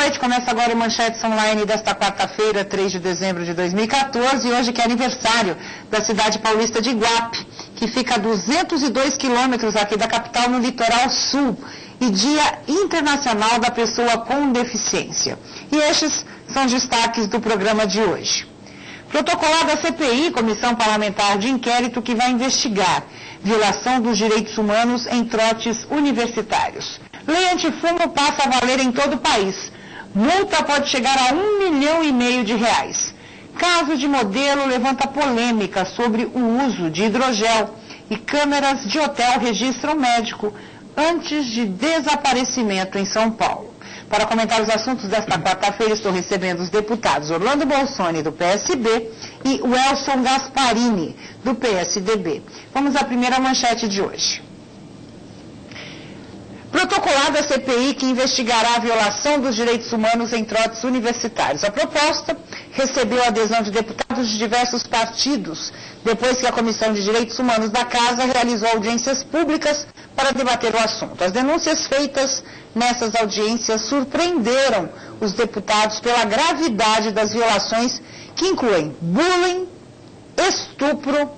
noite, começa agora o Manchetes Online desta quarta-feira, 3 de dezembro de 2014, e hoje que é aniversário da cidade paulista de Iguape, que fica a 202 quilômetros aqui da capital no litoral sul, e Dia Internacional da Pessoa com Deficiência. E estes são os destaques do programa de hoje. Protocolada a CPI, Comissão Parlamentar de Inquérito, que vai investigar violação dos direitos humanos em trotes universitários. Lei antifumo passa a valer em todo o país. Multa pode chegar a R$1,5 milhão. Caso de modelo levanta polêmica sobre o uso de hidrogel e câmeras de hotel registram médico antes de desaparecimento em São Paulo. Para comentar os assuntos desta quarta-feira, estou recebendo os deputados Orlando Bolsoni, do PSB, e Welson Gasparini, do PSDB. Vamos à primeira manchete de hoje. Protocolada a CPI que investigará a violação dos direitos humanos em trotes universitários. A proposta recebeu a adesão de deputados de diversos partidos, depois que a Comissão de Direitos Humanos da Casa realizou audiências públicas para debater o assunto. As denúncias feitas nessas audiências surpreenderam os deputados pela gravidade das violações que incluem bullying, estupro,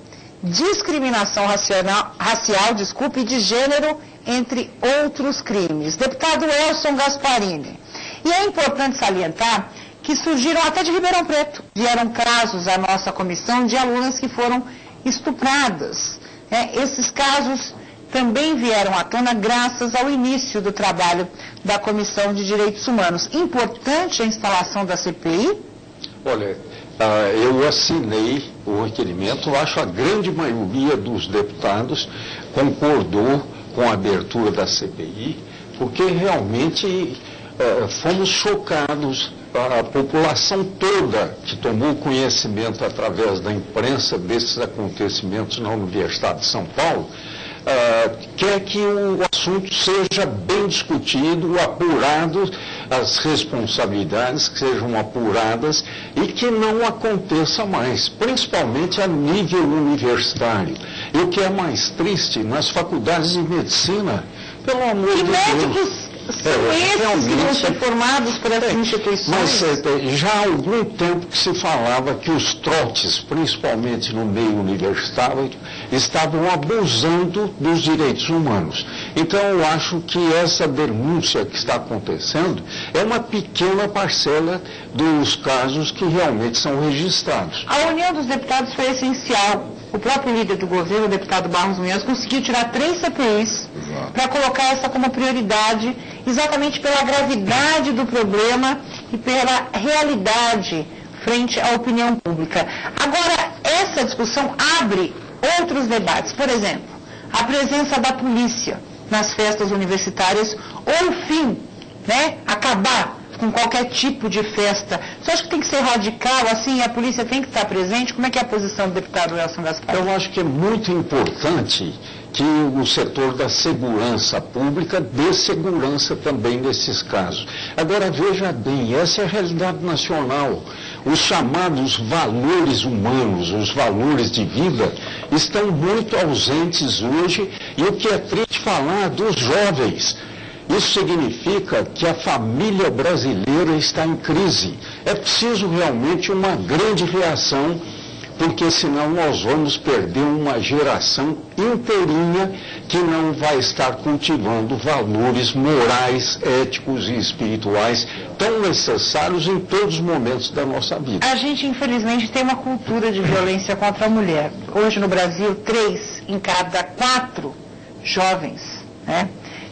discriminação racial, e de gênero, entre outros crimes. Deputado Welson Gasparini. E é importante salientar que surgiram até de Ribeirão Preto. Vieram casos à nossa comissão de alunas que foram estupradas. Esses casos também vieram à tona graças ao início do trabalho da Comissão de Direitos Humanos. Importante a instalação da CPI? Olha, eu assinei o requerimento, acho que a grande maioria dos deputados concordou com a abertura da CPI, porque realmente fomos chocados, a população toda que tomou conhecimento através da imprensa desses acontecimentos na Universidade de São Paulo, quer que o assunto seja bem discutido, apurado, as responsabilidades que sejam apuradas e que não aconteça mais, principalmente a nível universitário. E o que é mais triste, nas faculdades de medicina, pelo amor de Deus. Médicos são esses que vão ser formados por essas instituições? Mas já há algum tempo que se falava que os trotes, principalmente no meio universitário, estavam abusando dos direitos humanos. Então eu acho que essa denúncia que está acontecendo é uma pequena parcela dos casos que realmente são registrados. A união dos deputados foi essencial. O próprio líder do governo, o deputado Barros Munhoz, conseguiu tirar 3 CPIs para colocar essa como prioridade, exatamente pela gravidade do problema e pela realidade frente à opinião pública. Agora, essa discussão abre outros debates. Por exemplo, a presença da polícia nas festas universitárias ou o fim, acabar com qualquer tipo de festa. Você acha que tem que ser radical, assim, a polícia tem que estar presente? Como é que é a posição do deputado Welson Gasparini? Eu acho que é muito importante que o setor da segurança pública dê segurança também nesses casos. Agora, veja bem, essa é a realidade nacional. Os chamados valores humanos, os valores de vida, estão muito ausentes hoje, e o que é triste falar dos jovens. Isso significa que a família brasileira está em crise. É preciso realmente uma grande reação, porque senão nós vamos perder uma geração inteirinha que não vai estar cultivando valores morais, éticos e espirituais tão necessários em todos os momentos da nossa vida. A gente, infelizmente, tem uma cultura de violência contra a mulher. Hoje no Brasil, 3 em cada 4 jovens,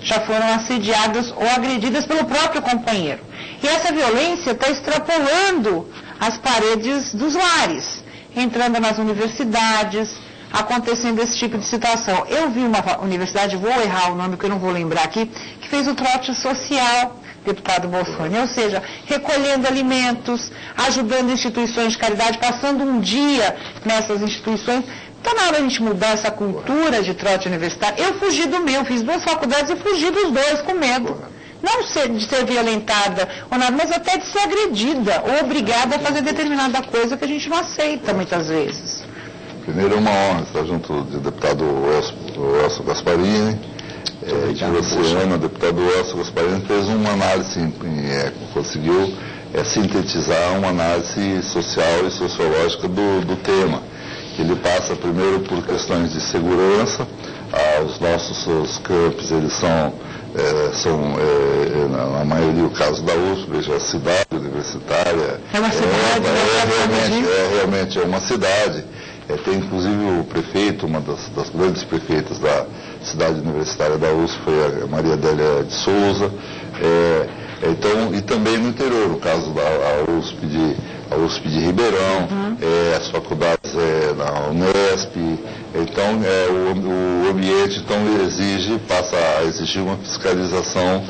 já foram assediadas ou agredidas pelo próprio companheiro. E essa violência está extrapolando as paredes dos lares, entrando nas universidades, acontecendo esse tipo de situação. Eu vi uma universidade, vou errar o nome que eu não vou lembrar aqui, que fez o trote social, deputado Bolsoni, ou seja, recolhendo alimentos, ajudando instituições de caridade, passando um dia nessas instituições. Está na hora de a gente mudar essa cultura de trote universitário. Eu fugi do meu, fiz 2 faculdades e fugi dos 2 com medo. Não de ser violentada ou nada, mas até de ser agredida ou obrigada a fazer determinada coisa que a gente não aceita muitas vezes. Primeiro, é uma honra estar junto do deputado Welson Gasparini, que você ama, o deputado Elcio Gasparini fez uma análise, conseguiu sintetizar uma análise social e sociológica do tema. Ele passa primeiro por questões de segurança. Os nossos campos, eles são na maioria, o caso da USP, veja, a cidade universitária. É uma cidade? Realmente é uma cidade. Tem inclusive o prefeito, uma das grandes prefeitas da cidade universitária da USP foi a Maria Adélia de Souza. Então, e também no interior, no caso da USP de Ribeirão, as faculdades na Unesp. Então, o ambiente passa a exigir uma fiscalização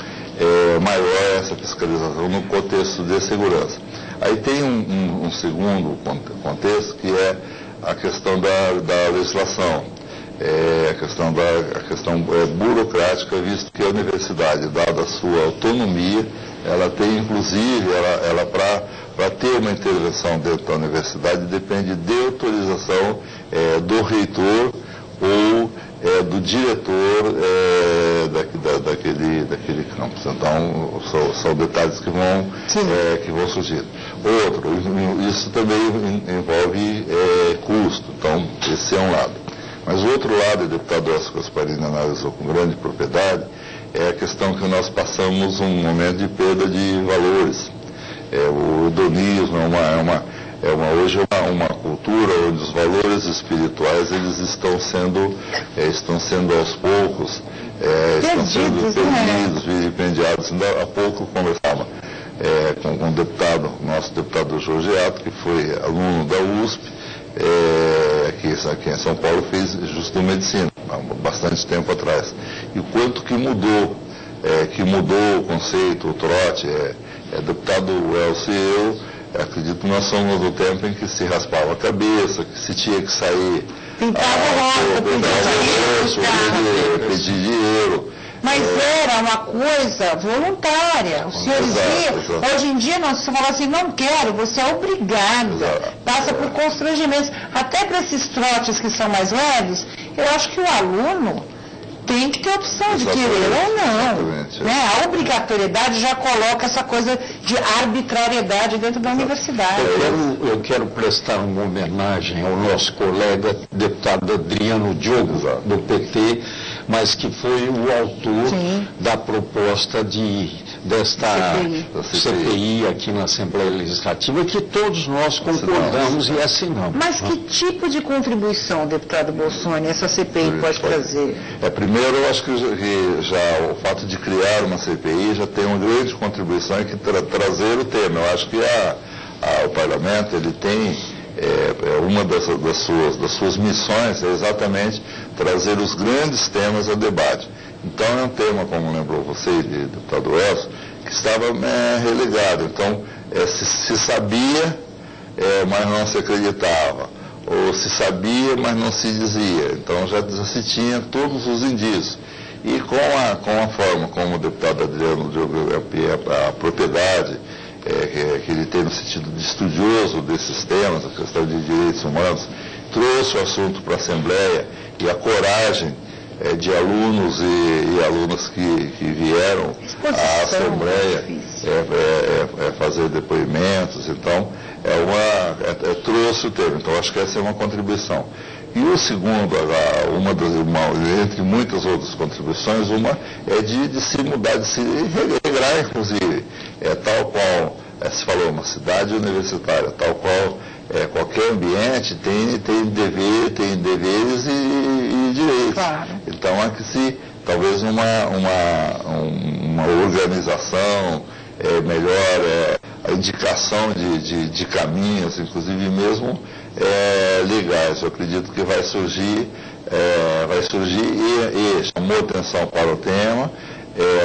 maior, essa fiscalização no contexto de segurança. Aí tem um segundo contexto, que é a questão da legislação. A questão burocrática, visto que a universidade, dada a sua autonomia, ela tem inclusive, ela para ter uma intervenção dentro da universidade, depende de autorização do reitor ou do diretor daquele campus. Então, são detalhes que vão surgir. Outro, isso também envolve custo, então esse é um lado. Mas o outro lado, o deputado Elcio Gasparini analisou com grande propriedade, é a questão que nós passamos um momento de perda de valores. O hedonismo hoje é uma cultura onde os valores espirituais eles estão sendo aos poucos, estão sendo perdidos, vilipendiados. Ainda há pouco eu conversava com o nosso deputado Jorge Ato, que foi aluno da USP, aqui em São Paulo, fez justo medicina, há bastante tempo atrás. E o quanto que mudou o conceito, o trote, deputado Elcio e eu, acredito que nós somos do tempo em que se raspava a cabeça, que se tinha que sair, pedir dinheiro. Mas era uma coisa voluntária. Os senhores viam, hoje em dia você fala assim, não quero, você é obrigado. Passa por constrangimentos. Até para esses trotes que são mais leves, eu acho que o aluno tem que ter opção de querer ou não. Né? A obrigatoriedade já coloca essa coisa de arbitrariedade dentro da universidade. Eu quero prestar uma homenagem ao nosso colega, deputado Adriano Diogo, do PT, mas que foi o autor da proposta desta CPI aqui na Assembleia Legislativa, que todos nós concordamos e assinamos. Mas que tipo de contribuição, deputado Bolsoni, essa CPI pode trazer? Primeiro, eu acho que já o fato de criar uma CPI já tem uma grande contribuição em trazer o tema. Eu acho que o Parlamento ele tem uma das suas missões é exatamente trazer os grandes temas a debate. Então é um tema, como lembrou você, deputado Elcio, que estava relegado. Então se sabia, mas não se acreditava. Ou se sabia, mas não se dizia. Então já se tinha todos os indícios. E com a forma como o deputado Adriano Diogo, a propriedade que ele tem no sentido de estudioso desses temas, a questão de direitos humanos, trouxe o assunto para a Assembleia e a coragem de alunos e alunas que vieram à Assembleia fazer depoimentos. Então, trouxe o tema. Então, acho que essa é uma contribuição. E o segundo, entre muitas outras contribuições, uma é de se mudar, de se regrar, inclusive. Tal qual se falou, uma cidade universitária, tal qual qualquer ambiente tem deveres e direitos. Claro. Então, há que se, talvez uma organização melhor, a indicação de caminhos, inclusive mesmo legais. Eu acredito que vai surgir e chamou atenção para o tema.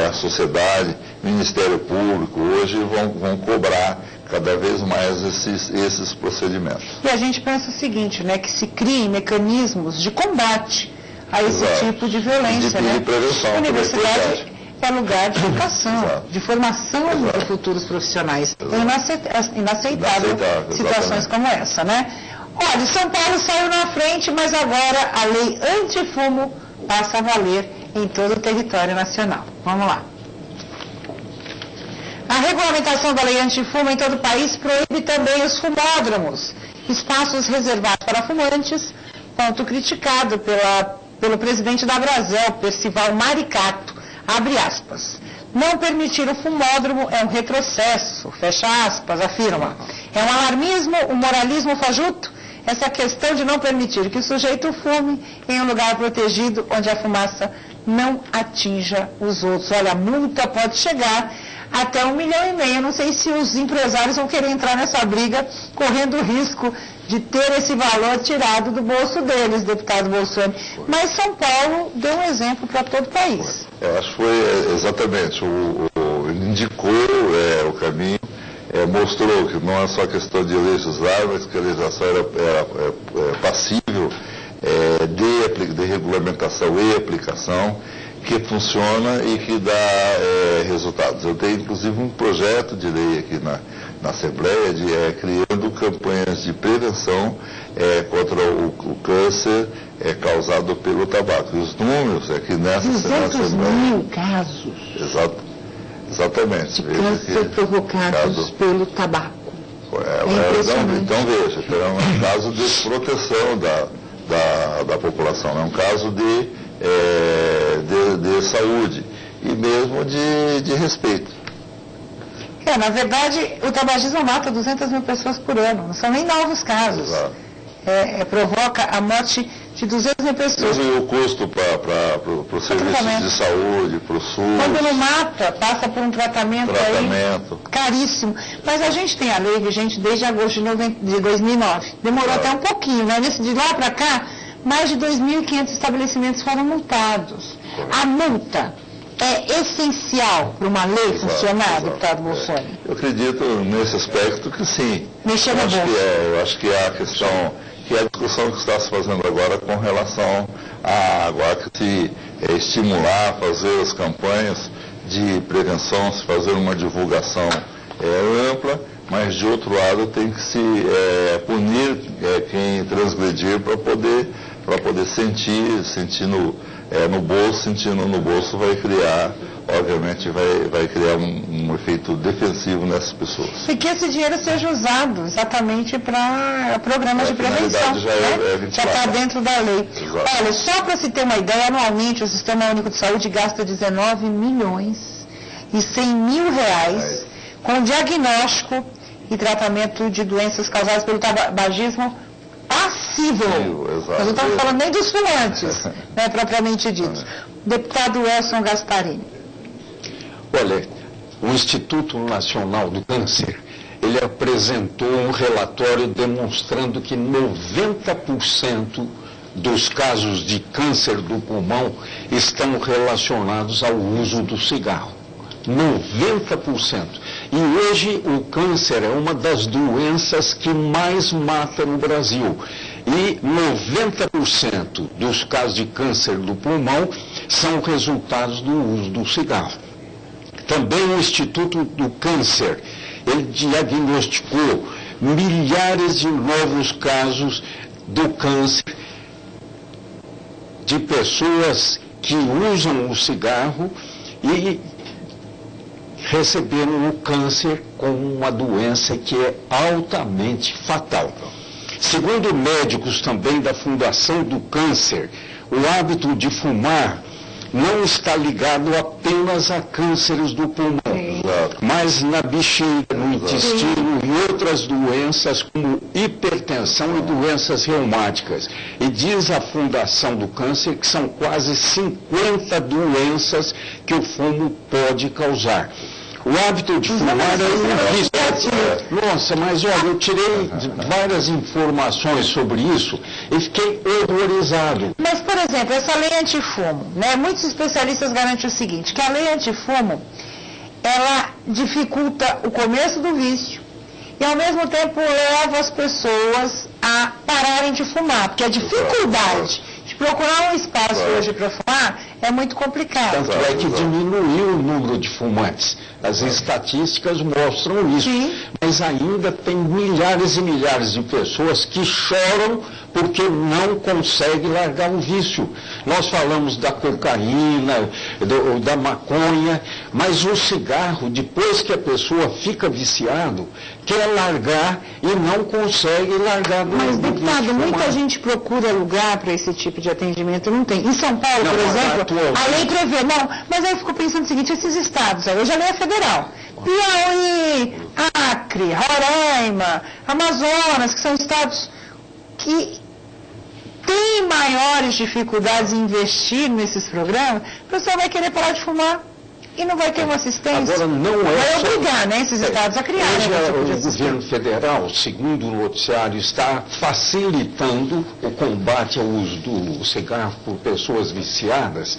A sociedade, o Ministério Público hoje vão cobrar cada vez mais esses procedimentos. E a gente pensa o seguinte, né, que se criem mecanismos de combate a esse tipo de violência, de prevenção. A universidade é lugar de educação, de formação de futuros profissionais. É inaceitável situações como essa, né? Olha, São Paulo saiu na frente, mas agora a lei antifumo passa a valer em todo o território nacional. Vamos lá. A regulamentação da lei antifumo em todo o país proíbe também os fumódromos, espaços reservados para fumantes, ponto criticado pelo presidente da Abrazel, Percival Maricato, abre aspas. Não permitir o fumódromo é um retrocesso, fecha aspas, afirma. É um alarmismo, um moralismo fajuto, essa questão de não permitir que o sujeito fume em um lugar protegido onde a fumaça não atinja os outros. Olha, a multa pode chegar até 1,5 milhão. Não sei se os empresários vão querer entrar nessa briga, correndo o risco de ter esse valor tirado do bolso deles, deputado Bolsonaro. Mas São Paulo deu um exemplo para todo o país. Eu acho que foi exatamente, ele indicou o caminho, mostrou que não é só questão de legislar, mas que a legislação era passível de regulamentação e aplicação, que funciona e que dá resultados. Eu tenho, inclusive, um projeto de lei aqui na Assembleia, criando campanhas de prevenção contra o câncer causado pelo tabaco. E os números aqui nessa 200 mil casos exatamente, de câncer provocados pelo tabaco. Então veja, é um caso de proteção da população, é um caso de saúde e mesmo de respeito. Na verdade, o tabagismo mata 200 mil pessoas por ano, não são nem novos casos. Provoca a morte de 200 mil pessoas. E o custo para os serviços de saúde, para o SUS. Quando não mata, passa por um tratamento. Aí, caríssimo. Mas a gente tem a lei vigente desde agosto de 2009. Demorou até um pouquinho, né? De lá para cá, mais de 2.500 estabelecimentos foram multados. A multa é essencial para uma lei funcionar, deputado Bolsonaro? Eu acredito nesse aspecto que sim. Mexer na bolsa. Eu acho que é a questão, que é a discussão que está se fazendo agora com relação a agora que se estimular, fazer as campanhas de prevenção, se fazer uma divulgação ampla, mas de outro lado tem que se punir quem transgredir para poder sentir no bolso, sentindo no bolso vai criar, obviamente vai criar um efeito defensivo nessas pessoas. E que esse dinheiro seja usado exatamente para programas de prevenção. Já está dentro da lei. Exato. Olha, só para se ter uma ideia, anualmente o Sistema Único de Saúde gasta 19 milhões e 100 mil reais com diagnóstico e tratamento de doenças causadas pelo tabagismo passível. Nós não estamos falando nem dos fumantes, propriamente dito. Deputado Elson Gasparini. Olha, o Instituto Nacional do Câncer, ele apresentou um relatório demonstrando que 90% dos casos de câncer do pulmão estão relacionados ao uso do cigarro. 90%. E hoje o câncer é uma das doenças que mais mata no Brasil. E 90% dos casos de câncer do pulmão são resultados do uso do cigarro. Também o Instituto do Câncer, ele diagnosticou milhares de novos casos do câncer de pessoas que usam o cigarro e receberam o câncer como uma doença que é altamente fatal. Segundo médicos também da Fundação do Câncer, o hábito de fumar não está ligado apenas a cânceres do pulmão, mas na bexiga, no intestino e outras doenças como hipertensão e doenças reumáticas. E diz a Fundação do Câncer que são quase 50 doenças que o fumo pode causar. O hábito de fumar é um risco. Nossa, mas olha, eu tirei várias informações sobre isso e fiquei horrorizado. Mas, por exemplo, essa lei antifumo, muitos especialistas garantem o seguinte, que a lei antifumo, ela dificulta o começo do vício e, ao mesmo tempo, leva as pessoas a pararem de fumar, porque a dificuldade de procurar um espaço hoje para fumar é muito complicado. Tanto é que diminuiu o número de fumantes. As estatísticas mostram isso. Sim. Mas ainda tem milhares e milhares de pessoas que choram porque não conseguem largar o vício. Nós falamos da cocaína, da maconha, mas o cigarro, depois que a pessoa fica viciado, quer largar e não consegue largar do Mas, do deputado, vício muita fumar. gente procura lugar para esse tipo de atendimento, não tem. Em São Paulo, Não, por exemplo, atualmente- a lei prevê, não, mas aí eu fico pensando o seguinte, esses estados, aí, hoje a lei é federal, Piauí, Acre, Roraima, Amazonas, que são estados que têm maiores dificuldades em investir nesses programas, o pessoal vai querer parar de fumar e não vai ter uma assistência. Agora, não é Vai só- obrigar, né, esses estados a criar. Hoje, né, esse tipo de o assistência. governo federal, segundo o noticiário, está facilitando o combate ao uso do cigarro por pessoas viciadas,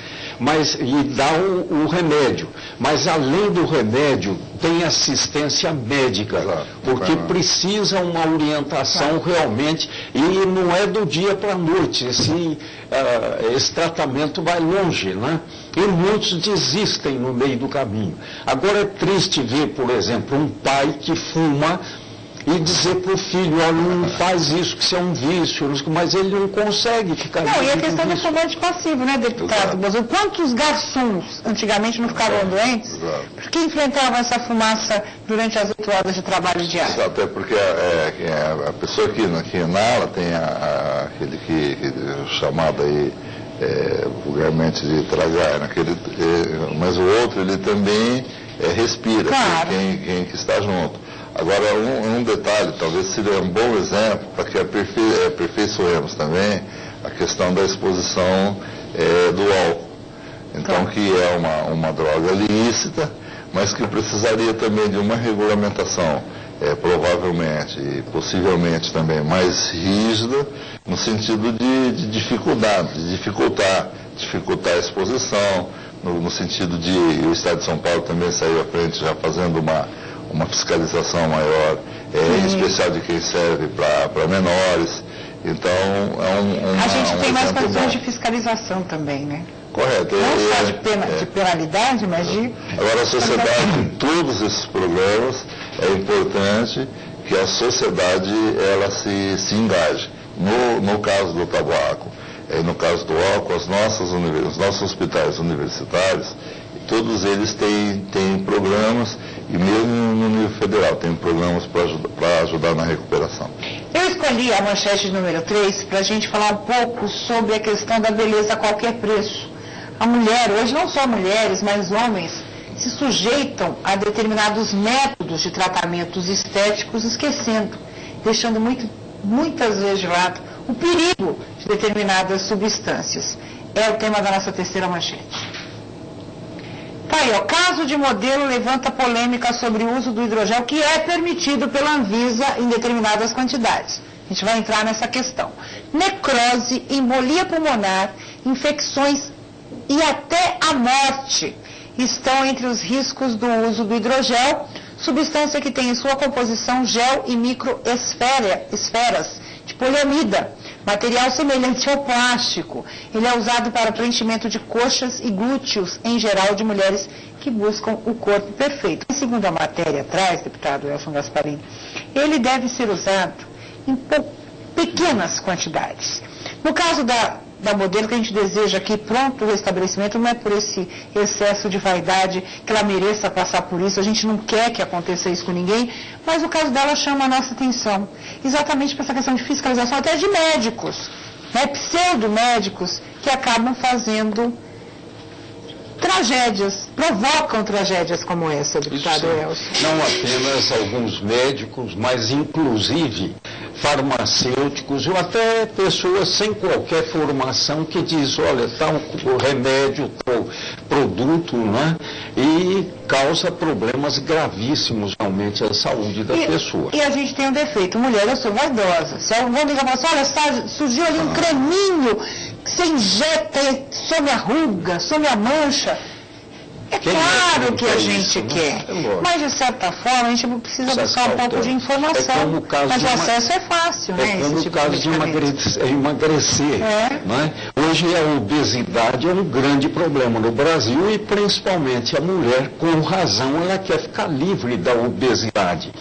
e dá o remédio. Mas, além do remédio, tem assistência médica, porque precisa uma orientação realmente, e não é do dia para a noite. Esse tratamento vai longe, né? E muitos desistem no meio do caminho. Agora é triste ver, por exemplo, um pai que fuma e dizer para o filho, olha, não faz isso, que isso é um vício, mas ele não consegue ficar Não, e a livre do questão do vício. fumante passivo, né, deputado? Mas quantos garçons antigamente não ficavam doentes porque enfrentavam essa fumaça durante as 8 horas de trabalho diário? Até porque a pessoa que inala tem aquele que chamado aí vulgarmente de tragar, mas o outro ele também respira, Claro. quem que está junto. Agora, um detalhe, talvez seria um bom exemplo para que aperfeiçoemos também a questão da exposição do álcool. Então, que é uma droga lícita, mas que precisaria também de uma regulamentação, provavelmente e possivelmente também mais rígida, no sentido de dificultar a exposição, no sentido de o Estado de São Paulo também saiu à frente já fazendo uma fiscalização maior, em especial de quem serve para menores. Então, A gente tem mais exemplo condições bom. de fiscalização também, né? Correto. Não só de penalidade, mas de... Agora, a sociedade, em todos esses programas, é importante que a sociedade ela se engaje. No caso do tabaco, no caso do álcool, os nossos hospitais universitários, todos eles têm programas, e mesmo no nível federal, tem programas para ajudar na recuperação. Eu escolhi a manchete número 3 para a gente falar um pouco sobre a questão da beleza a qualquer preço. A mulher, hoje não só mulheres, mas homens, se sujeitam a determinados métodos de tratamentos estéticos, esquecendo, deixando muitas vezes de lado o perigo de determinadas substâncias. É o tema da nossa terceira manchete. Tá aí, ó, caso de modelo levanta polêmica sobre o uso do hidrogel, que é permitido pela Anvisa em determinadas quantidades. A gente vai entrar nessa questão. Necrose, embolia pulmonar, infecções e até a morte estão entre os riscos do uso do hidrogel, substância que tem em sua composição gel e microesferas de poliamida, material semelhante ao plástico. Ele é usado para preenchimento de coxas e glúteos, em geral, de mulheres que buscam o corpo perfeito. Segundo a matéria atrás, deputado Elson Gasparini, ele deve ser usado em pequenas quantidades. No caso da modelo que a gente deseja aqui, pronto o restabelecimento, não é por esse excesso de vaidade que ela mereça passar por isso, a gente não quer que aconteça isso com ninguém, mas o caso dela chama a nossa atenção, exatamente para essa questão de fiscalização até de médicos, né, pseudomédicos, que acabam fazendo tragédias, provocam tragédias como essa, deputado Elson. Não apenas alguns médicos, mas inclusive farmacêuticos ou até pessoas sem qualquer formação que diz, olha, tal remédio, tal produto, né? E causa problemas gravíssimos realmente à saúde da pessoa. E a gente tem um defeito, mulher, eu sou vaidosa. Se algum liga e fala assim, olha, surgiu ali um creminho que você injeta, some a ruga, some a mancha. É claro que a gente quer, mas de certa forma a gente precisa buscar um pouco de informação. Mas o acesso é fácil, né? É como o caso de emagrecer. Né? Hoje a obesidade é um grande problema no Brasil e principalmente a mulher, com razão, ela quer ficar livre da obesidade.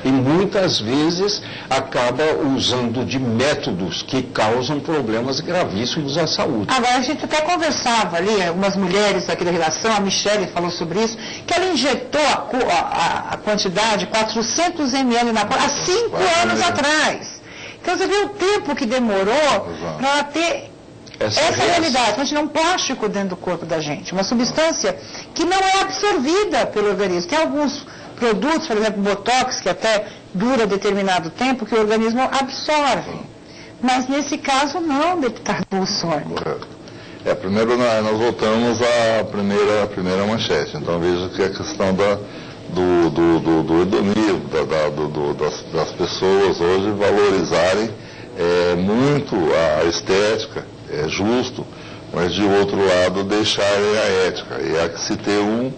E muitas vezes acaba usando de métodos que causam problemas gravíssimos à saúde. Agora, a gente até conversava ali, algumas mulheres aqui da redação, a Michele falou sobre isso, que ela injetou a quantidade, 400 ml na há 5 anos atrás. Então, você vê o tempo que demorou para ela ter essa realidade. A gente não plástico dentro do corpo da gente, uma substância que não é absorvida pelo organismo. Tem alguns produtos, por exemplo, Botox, que até dura determinado tempo, que o organismo absorve. Mas nesse caso não, deputado Bolsonaro. Primeiro nós voltamos à primeira manchete. Então veja que a questão do hedonismo, das pessoas hoje valorizarem muito a estética, é justo, mas de outro lado deixarem a ética. E há que se ter um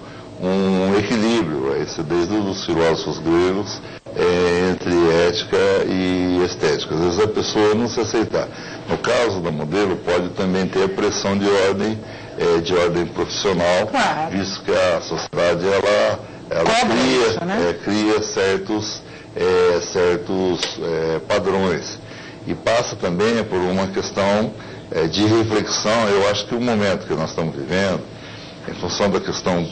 equilíbrio, desde os filósofos gregos, entre ética e estética. Às vezes a pessoa não se aceitar. No caso da modelo, pode também ter pressão de ordem profissional, claro, visto que a sociedade cria certos padrões. E passa também por uma questão de reflexão. Eu acho que o momento que nós estamos vivendo, em função da questão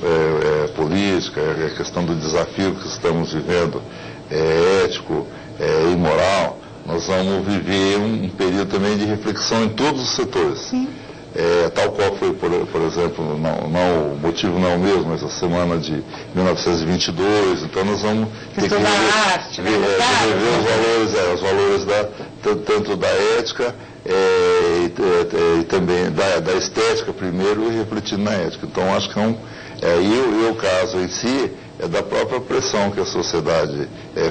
política, a questão do desafio que estamos vivendo, ético e moral, nós vamos viver um período também de reflexão em todos os setores. Sim. Tal qual foi, por exemplo, o motivo não é o mesmo, mas a semana de 1922, então nós vamos ter que rever os valores tanto da ética e também da estética primeiro e refletindo na ética. Então acho que o caso em si é da própria pressão que a sociedade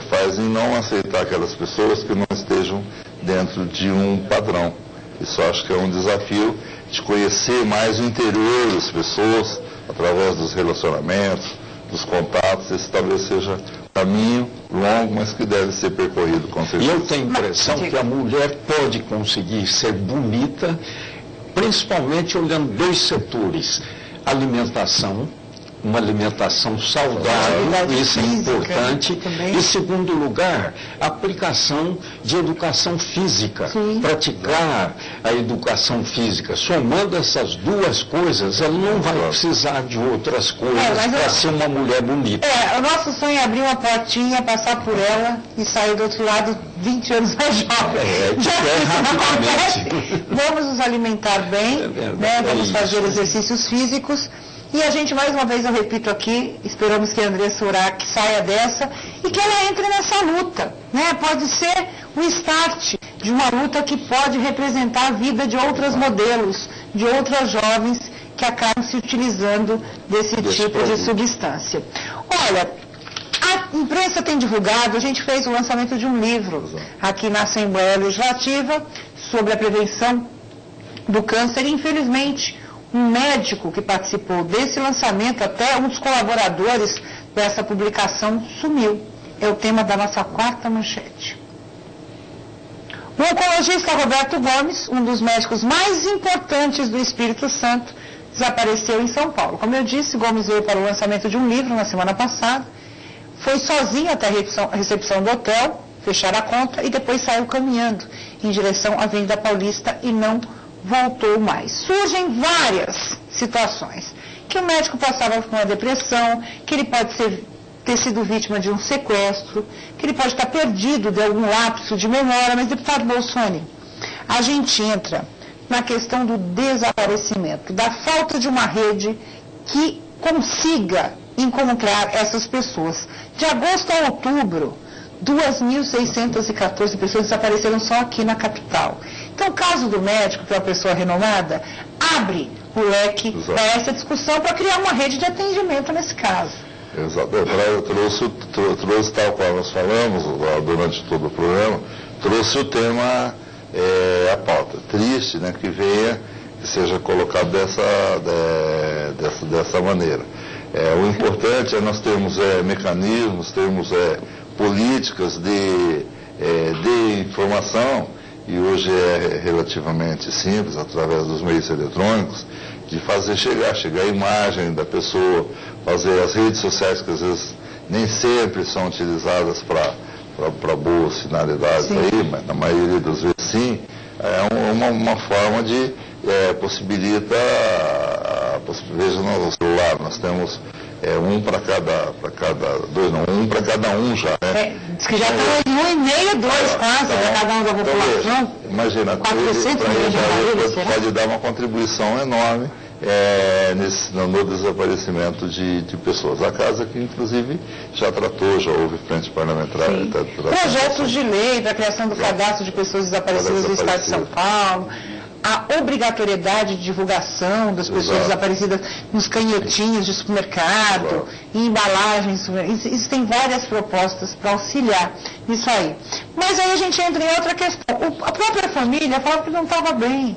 faz em não aceitar aquelas pessoas que não estejam dentro de um padrão. Isso acho que é um desafio de conhecer mais o interior das pessoas através dos relacionamentos, dos contatos. Esse talvez seja um caminho longo, mas que deve ser percorrido com certeza. E eu tenho a impressão que a mulher pode conseguir ser bonita, principalmente olhando 2 setores: alimentação, uma alimentação saudável, isso é importante. Também. E, segundo lugar, aplicação de educação física. Sim. Praticar a educação física. Somando essas 2 coisas, ela não vai precisar de outras coisas para ser uma mulher bonita. O nosso sonho é abrir uma portinha, passar por ela e sair do outro lado 20 anos mais jovem. Rapidamente. Vamos nos alimentar bem, vamos fazer exercícios físicos. E a gente, mais uma vez, eu repito aqui, esperamos que a Andressa Urach saia dessa e que ela entre nessa luta. Pode ser o start de uma luta que pode representar a vida de outros modelos, de outras jovens que acabam se utilizando desse tipo de substância. Olha, a imprensa tem divulgado, a gente fez o lançamento de um livro aqui na Assembleia Legislativa sobre a prevenção do câncer e, infelizmente, um médico que participou desse lançamento, até um dos colaboradores dessa publicação, sumiu. É o tema da nossa 4ª manchete. O oncologista Roberto Gomes, um dos médicos mais importantes do Espírito Santo, desapareceu em São Paulo. Como eu disse, Gomes veio para o lançamento de um livro na semana passada, foi sozinho até a recepção do hotel, fechar a conta e depois saiu caminhando em direção à Avenida Paulista e não voltou mais. Surgem várias situações. Que o médico passava por uma depressão, que ele pode ter sido vítima de um sequestro, que ele pode estar perdido de algum lapso de memória. Mas, deputado Bolsonaro, a gente entra na questão do desaparecimento, da falta de uma rede que consiga encontrar essas pessoas. De agosto a outubro, 2.614 pessoas desapareceram só aqui na capital. Então, o caso do médico, que é uma pessoa renomada, abre o leque para essa discussão, para criar uma rede de atendimento nesse caso. Exato. Eu trouxe tal qual nós falamos durante todo o programa, trouxe o tema à pauta. Triste, que seja colocado dessa maneira. O importante é nós termos mecanismos, termos políticas de informação, e hoje é relativamente simples, através dos meios eletrônicos, de fazer chegar a imagem da pessoa, fazer as redes sociais, que às vezes nem sempre são utilizadas para boas finalidades aí, mas na maioria das vezes sim, é uma forma de possibilita, veja no celular, nós temos um para cada um já, né? Diz que já está em 1,5, 2 quase, para cada um da população. Imagina, 400 milhões de aparelhos, pode dar uma contribuição enorme no desaparecimento de pessoas. A casa que, inclusive, já houve frente parlamentar. Projetos de lei para a criação do cadastro de pessoas desaparecidas do Estado de São Paulo, a obrigatoriedade de divulgação das pessoas desaparecidas nos canhotinhos de supermercado, em embalagens. Existem várias propostas para auxiliar nisso aí. Mas aí a gente entra em outra questão. A própria família falava que não estava bem,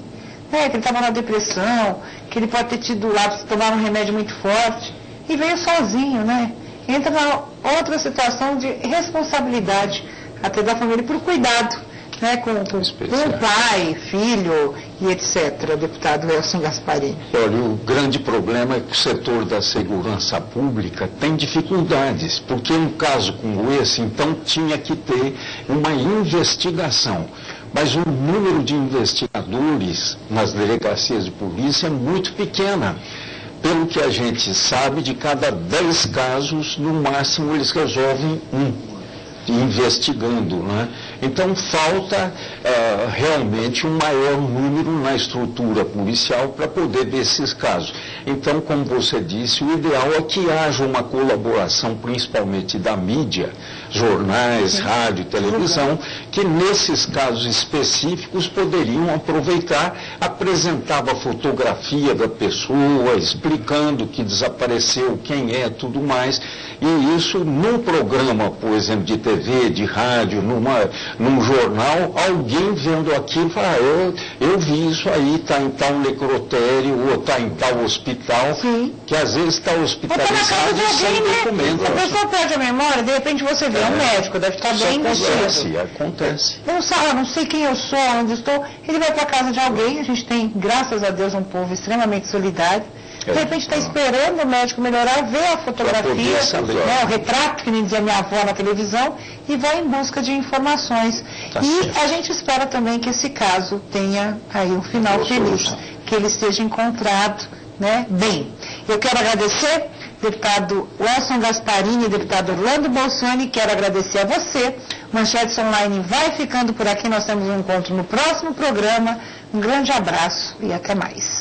que ele estava na depressão, que ele pode ter tido lá, tomar um remédio muito forte, e veio sozinho, né? Entra na outra situação de responsabilidade até da família por cuidado, né, com o pai, filho e etc., deputado Elson Gasparini. Olha, o grande problema é que o setor da segurança pública tem dificuldades, porque um caso como esse, então, tinha que ter uma investigação. Mas o número de investigadores nas delegacias de polícia é muito pequena. Pelo que a gente sabe, de cada 10 casos, no máximo eles resolvem investigando, né? Então falta realmente um maior número na estrutura policial para poder ver esses casos. Então, como você disse, o ideal é que haja uma colaboração, principalmente da mídia, jornais, rádio, televisão, que nesses casos específicos poderiam aproveitar, apresentava a fotografia da pessoa, explicando que desapareceu, quem é, tudo mais. E isso num programa, por exemplo, de TV, de rádio, num jornal, alguém vendo aquilo fala, eu vi isso aí, está em tal necrotério, ou está em tal hospital, que às vezes está hospitalizado sem documento. A pessoa perde a memória, de repente você vê um médico, deve estar bem vestido. Acontece. Não sei quem eu sou, onde estou. Ele vai para a casa de alguém, a gente tem, graças a Deus, um povo extremamente solidário. De repente está esperando o médico melhorar, vê a fotografia, o retrato, que nem dizia minha avó na televisão, e vai em busca de informações. A gente espera também que esse caso tenha aí um final feliz, que ele esteja encontrado, né, bem. Eu quero agradecer, deputado Elson Gasparini e deputado Orlando Bolsoni, quero agradecer a você. Manchetes Online vai ficando por aqui, nós temos um encontro no próximo programa. Um grande abraço e até mais.